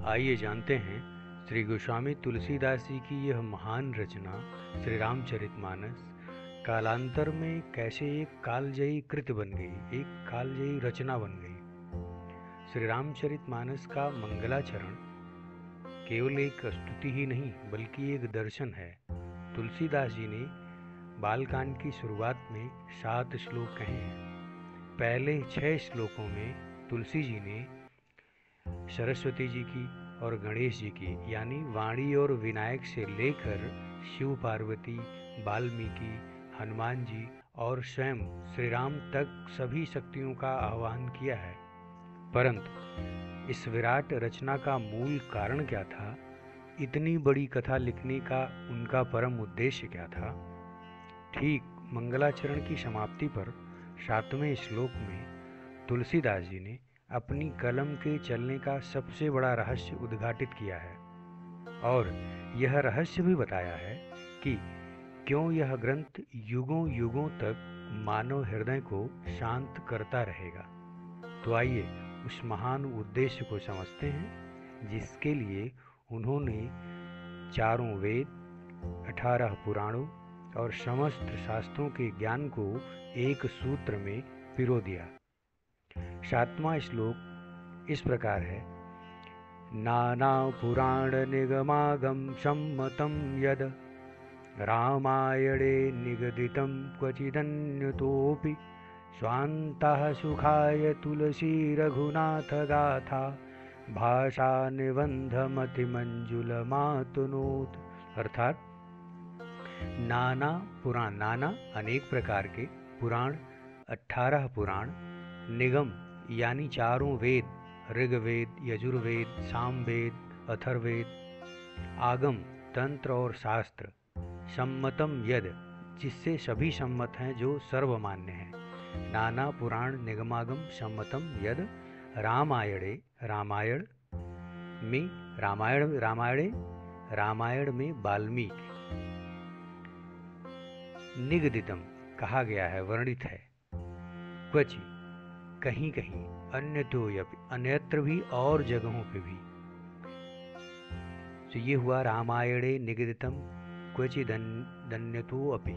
आइए जानते हैं श्री गोस्वामी तुलसीदास जी की यह महान रचना श्री रामचरितमानस कालांतर में कैसे एक कालजयी कृत बन गई, एक कालजयी रचना बन गई। श्री रामचरितमानस का मंगलाचरण केवल एक स्तुति ही नहीं बल्कि एक दर्शन है। तुलसीदास जी ने बालकांड की शुरुआत में 7 श्लोक कहे हैं। पहले 6 श्लोकों में तुलसी जी ने सरस्वती जी की और गणेश जी की यानी वाणी और विनायक से लेकर शिव पार्वती, वाल्मीकि, हनुमान जी और स्वयं श्री राम तक सभी शक्तियों का आह्वान किया है। परंतु इस विराट रचना का मूल कारण क्या था? इतनी बड़ी कथा लिखने का उनका परम उद्देश्य क्या था? ठीक मंगलाचरण की समाप्ति पर 7वें श्लोक में तुलसीदास जी ने अपनी कलम के चलने का सबसे बड़ा रहस्य उद्घाटित किया है और यह रहस्य भी बताया है कि क्यों यह ग्रंथ युगों युगों तक मानव हृदय को शांत करता रहेगा। तो आइए उस महान उद्देश्य को समझते हैं जिसके लिए उन्होंने 4 वेद, 18 पुराणों और समस्त शास्त्रों के ज्ञान को एक सूत्र में पिरो दिया। 7वां श्लोक इस प्रकार है। नाना पुराण निगमागम सम्मतम यद रामायणे निगदितं क्वचिदन्यतोऽपि स्वान्तः सुखाय तुलसी रघुनाथ गाथा भाषा निबंधमति मंजुलमातनोत। अर्थात नाना पुराण, नाना अनेक प्रकार के पुराण, 18 पुराण, निगम यानी 4 वेद, ऋग्वेद, यजुर्वेद, सामवेद, अथर्ववेद, आगम, तंत्र और शास्त्र, सम्मतम यद जिससे सभी सम्मत हैं, जो सर्वमान्य है। नाना पुराण निगमागम सम्मतम यद रामायणे, रामायण में वाल्मीकि, निगदितम कहा गया है, वर्णित है, क्वचि कहीं कहीं, अन्यतोऽपि अन्यत्र भी और जगहों पे भी। तो ये हुआ रामायणे निगदितम क्वचिदन्यतोऽपि।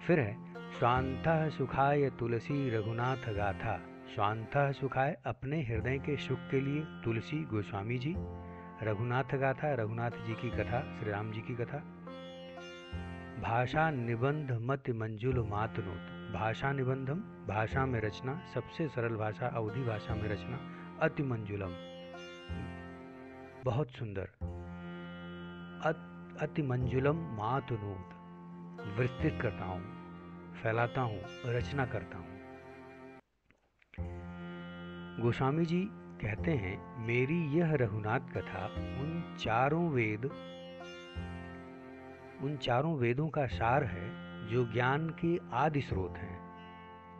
फिर है स्वान्तः सुखाय तुलसी रघुनाथ गाथा। स्वान्तः सुखाय अपने हृदय के सुख के लिए तुलसी गोस्वामी जी, रघुनाथ गाथा रघुनाथ जी की कथा, श्री राम जी की कथा। भाषा निबंध मति मंजुल मातनोत। भाषा निबंधम भाषा में रचना, सबसे सरल भाषा अवधी भाषा में रचना, अति मंजुलम बहुत सुंदर, अति मंजुलम मातनोत विस्तृत करता हूँ, फैलाता हूँ, रचना करता हूँ। गोस्वामी जी कहते हैं मेरी यह रघुनाथ कथा उन चारों वेदों का सार है जो ज्ञान के आदि स्रोत हैं।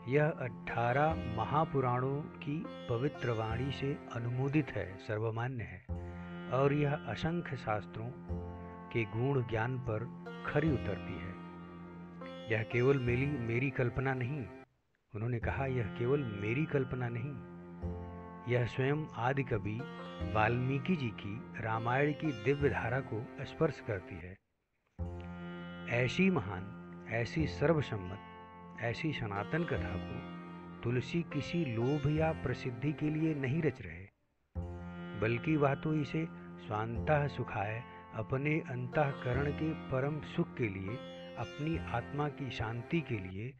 यह 18 महापुराणों की पवित्र वाणी से अनुमोदित है, सर्वमान्य है और यह असंख्य शास्त्रों के गूढ़ ज्ञान पर खरी उतरती है। यह केवल मेरी कल्पना नहीं, उन्होंने कहा यह केवल मेरी कल्पना नहीं, यह स्वयं आदि कवि वाल्मीकि जी की रामायण की दिव्य धारा को स्पर्श करती है। ऐसी महान, ऐसी सर्वसम्मत, ऐसी सनातन कथा को तुलसी किसी लोभ या प्रसिद्धि के लिए नहीं रच रहे, बल्कि वह तो इसे स्वान्तः सुखाय अपने अंतःकरण के परम सुख के लिए, अपनी आत्मा की शांति के लिए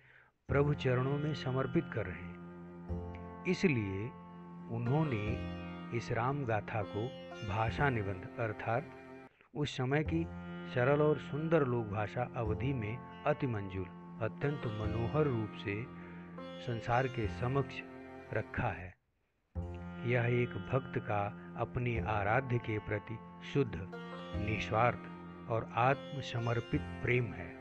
प्रभु चरणों में समर्पित कर रहे हैं। इसलिए उन्होंने इस राम गाथा को भाषा निबंध अर्थात उस समय की सरल और सुंदर लोक भाषा अवधि में अति मंजूर, अत्यंत मनोहर रूप से संसार के समक्ष रखा है। यह एक भक्त का अपने आराध्य के प्रति शुद्ध, निस्वार्थ और आत्मसमर्पित प्रेम है।